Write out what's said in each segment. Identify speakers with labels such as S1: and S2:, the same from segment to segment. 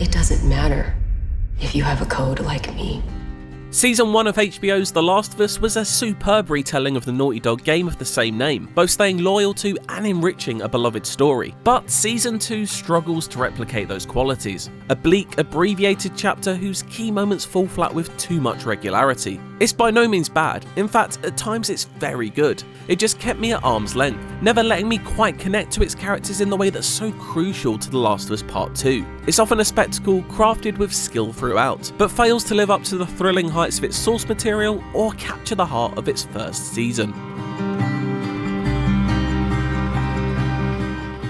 S1: It doesn't matter if you have a code like me.
S2: Season 1 of HBO's The Last of Us was a superb retelling of the Naughty Dog game of the same name, both staying loyal to and enriching a beloved story. But Season 2 struggles to replicate those qualities. A bleak, abbreviated chapter whose key moments fall flat with too much regularity. It's by no means bad, in fact at times it's very good. It just kept me at arm's length, never letting me quite connect to its characters in the way that's so crucial to The Last of Us Part 2. It's often a spectacle crafted with skill throughout, but fails to live up to the thrilling heights of its source material or capture the heart of its first season.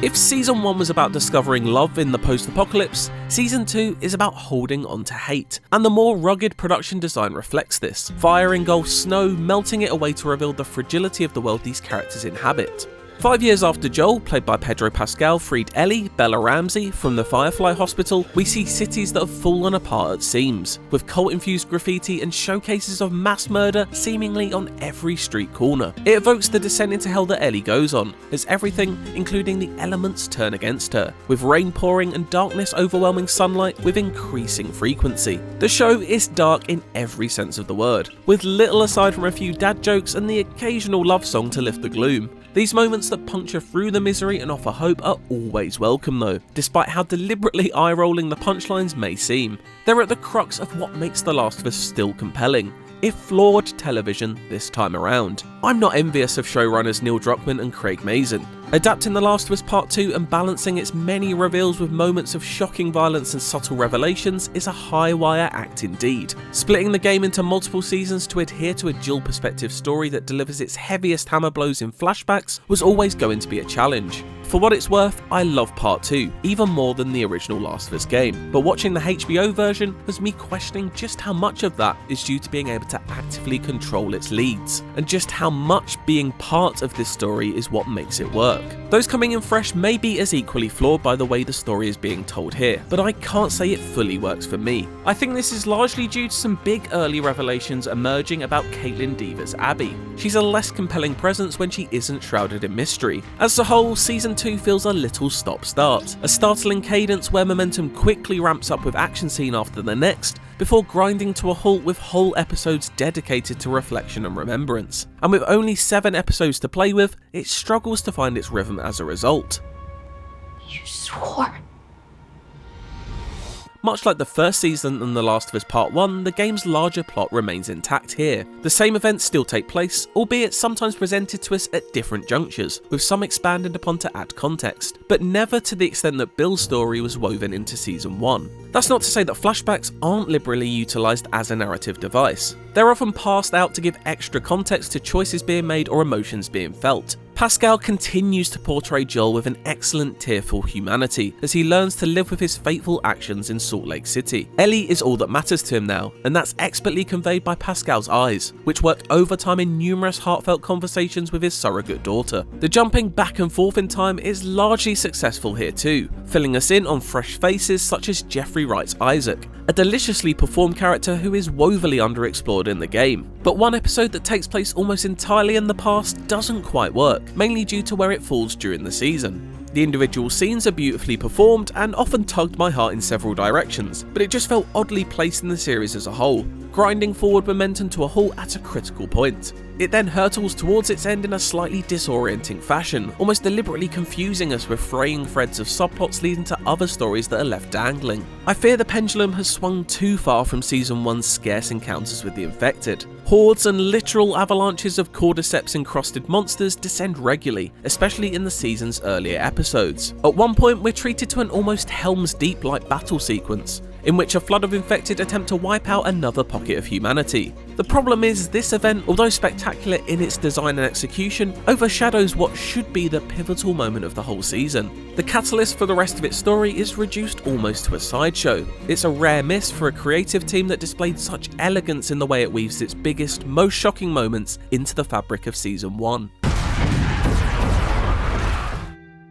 S2: If Season 1 was about discovering love in the post-apocalypse, Season 2 is about holding on to hate, and the more rugged production design reflects this. Fire engulfs snow, melting it away to reveal the fragility of the world these characters inhabit. 5 years after Joel, played by Pedro Pascal, freed Ellie, Bella Ramsey, from the Firefly Hospital, we see cities that have fallen apart at seams, with cult-infused graffiti and showcases of mass murder seemingly on every street corner. It evokes the descent into hell that Ellie goes on, as everything, including the elements, turn against her, with rain pouring and darkness overwhelming sunlight with increasing frequency. The show is dark in every sense of the word, with little aside from a few dad jokes and the occasional love song to lift the gloom. These moments that puncture through the misery and offer hope are always welcome though, despite how deliberately eye-rolling the punchlines may seem. They're at the crux of what makes The Last of Us still compelling, if flawed television this time around. I'm not envious of showrunners Neil Druckmann and Craig Mazin. Adapting The Last of Us Part 2 and balancing its many reveals with moments of shocking violence and subtle revelations is a high-wire act indeed. Splitting the game into multiple seasons to adhere to a dual perspective story that delivers its heaviest hammer blows in flashbacks was always going to be a challenge. For what it's worth, I love Part 2, even more than the original Last of Us game, but watching the HBO version has me questioning just how much of that is due to being able to actively control its leads, and just how much being part of this story is what makes it work. Those coming in fresh may be as equally flawed by the way the story is being told here, but I can't say it fully works for me. I think this is largely due to some big early revelations emerging about Kaityln Dever's Abby. She's a less compelling presence when she isn't shrouded in mystery. As a whole, Season 2 feels a little stop-start, a startling cadence where momentum quickly ramps up with action scene after the next, before grinding to a halt with whole episodes dedicated to reflection and remembrance. And with only 7 episodes to play with, it struggles to find its rhythm as a result.
S1: You swore.
S2: Much like the first season and The Last of Us Part 1, the game's larger plot remains intact here. The same events still take place, albeit sometimes presented to us at different junctures, with some expanded upon to add context, but never to the extent that Bill's story was woven into Season 1. That's not to say that flashbacks aren't liberally utilised as a narrative device. They're often passed out to give extra context to choices being made or emotions being felt. Pascal continues to portray Joel with an excellent tearful humanity as he learns to live with his fateful actions in Salt Lake City. Ellie is all that matters to him now, and that's expertly conveyed by Pascal's eyes, which worked overtime in numerous heartfelt conversations with his surrogate daughter. The jumping back and forth in time is largely successful here too, filling us in on fresh faces such as Jeffrey Wright's Isaac, a deliciously performed character who is woefully underexplored in the game. But one episode that takes place almost entirely in the past doesn't quite work, mainly due to where it falls during the season. The individual scenes are beautifully performed and often tugged my heart in several directions, but it just felt oddly placed in the series as a whole, grinding forward momentum to a halt at a critical point. It then hurtles towards its end in a slightly disorienting fashion, almost deliberately confusing us with fraying threads of subplots leading to other stories that are left dangling. I fear the pendulum has swung too far from Season 1's scarce encounters with the infected. Hordes and literal avalanches of cordyceps-encrusted monsters descend regularly, especially in the season's earlier episodes. At one point, we're treated to an almost Helm's Deep-like battle sequence, in which a flood of infected attempt to wipe out another pocket of humanity. The problem is, this event, although spectacular in its design and execution, overshadows what should be the pivotal moment of the whole season. The catalyst for the rest of its story is reduced almost to a sideshow. It's a rare miss for a creative team that displayed such elegance in the way it weaves its biggest, most shocking moments into the fabric of Season 1.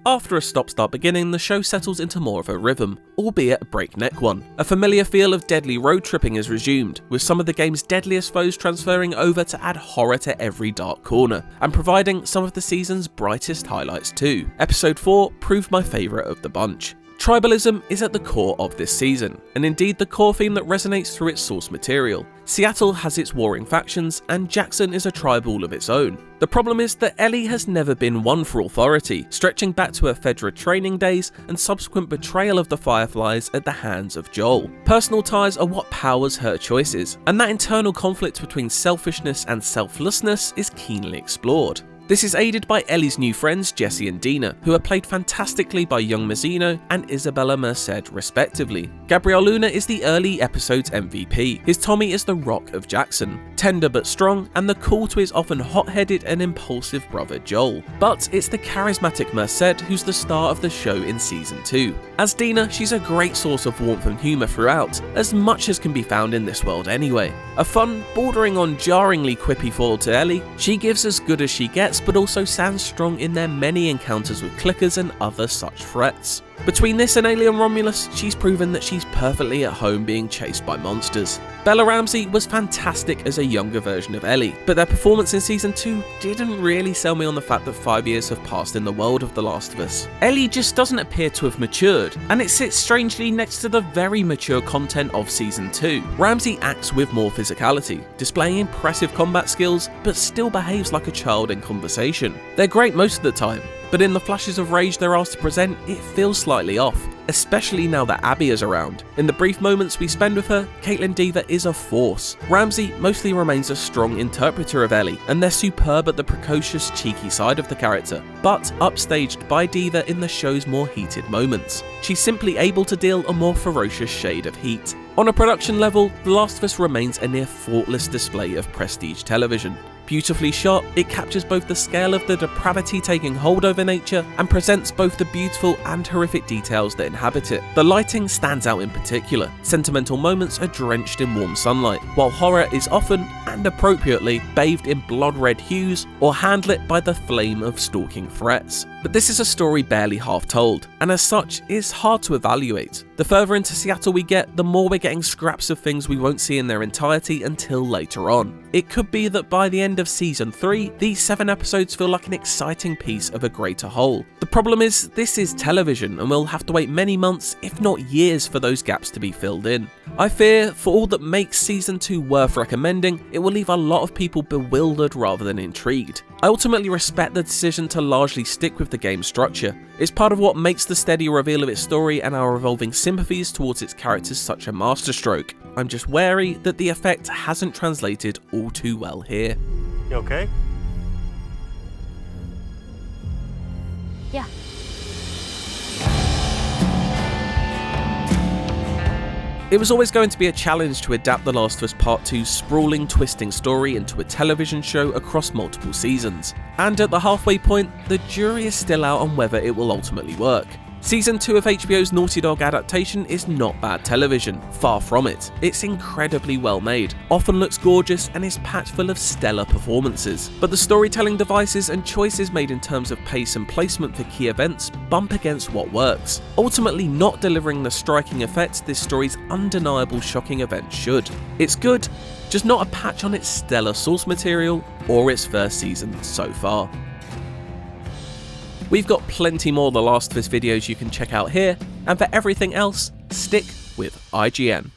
S2: After a stop-start beginning, the show settles into more of a rhythm, albeit a breakneck one. A familiar feel of deadly road tripping is resumed, with some of the game's deadliest foes transferring over to add horror to every dark corner, and providing some of the season's brightest highlights too. Episode 4 proved my favourite of the bunch. Tribalism is at the core of this season, and indeed the core theme that resonates through its source material. Seattle has its warring factions, and Jackson is a tribe all of its own. The problem is that Ellie has never been one for authority, stretching back to her Fedra training days and subsequent betrayal of the Fireflies at the hands of Joel. Personal ties are what powers her choices, and that internal conflict between selfishness and selflessness is keenly explored. This is aided by Ellie's new friends Jesse and Dina, who are played fantastically by young Mazine and Isabela Merced respectively. Gabrielle Luna is the early episode's MVP, his Tommy is the rock of Jackson, tender but strong and the cool to his often hot-headed and impulsive brother Joel. But it's the charismatic Merced who's the star of the show in season 2. As Dina, she's a great source of warmth and humour throughout, as much as can be found in this world anyway. A fun, bordering on jarringly quippy foil to Ellie, she gives as good as she gets but also stands strong in their many encounters with clickers and other such threats. Between this and Alien Romulus, she's proven that she's perfectly at home being chased by monsters. Bella Ramsey was fantastic as a younger version of Ellie, but their performance in season 2 didn't really sell me on the fact that 5 years have passed in the world of The Last of Us. Ellie just doesn't appear to have matured, and it sits strangely next to the very mature content of season 2. Ramsey acts with more physicality, displaying impressive combat skills, but still behaves like a child in conversation. They're great most of the time, but in the flashes of rage they're asked to present, it feels slightly off, especially now that Abby is around. In the brief moments we spend with her, Kaityln Dever is a force. Ramsey mostly remains a strong interpreter of Ellie, and they're superb at the precocious, cheeky side of the character, but upstaged by Dever in the show's more heated moments. She's simply able to deal a more ferocious shade of heat. On a production level, The Last of Us remains a near faultless display of prestige television. Beautifully shot, it captures both the scale of the depravity taking hold over nature and presents both the beautiful and horrific details that inhabit it. The lighting stands out in particular. Sentimental moments are drenched in warm sunlight, while horror is often, and appropriately, bathed in blood-red hues or handlit by the flame of stalking threats. But this is a story barely half told, and as such, is hard to evaluate. The further into Seattle we get, the more we're getting scraps of things we won't see in their entirety until later on. It could be that by the end of season 3, these 7 episodes feel like an exciting piece of a greater whole. The problem is, this is television, and we'll have to wait many months, if not years, for those gaps to be filled in. I fear, for all that makes season 2 worth recommending, it will leave a lot of people bewildered rather than intrigued. I ultimately respect the decision to largely stick with the game's structure. It's part of what makes the steady reveal of its story and our evolving sympathies towards its characters such a masterstroke. I'm just wary that the effect hasn't translated all too well here.
S3: You okay?
S4: Yeah.
S2: It was always going to be a challenge to adapt The Last of Us Part 2's sprawling, twisting story into a television show across multiple seasons. And at the halfway point, the jury is still out on whether it will ultimately work. Season 2 of HBO's Naughty Dog adaptation is not bad television, far from it. It's incredibly well made, often looks gorgeous and is packed full of stellar performances. But the storytelling devices and choices made in terms of pace and placement for key events bump against what works, ultimately not delivering the striking effect this story's undeniable shocking event should. It's good, just not a patch on its stellar source material or its first season so far. We've got plenty more The Last of Us videos you can check out here, and for everything else, stick with IGN.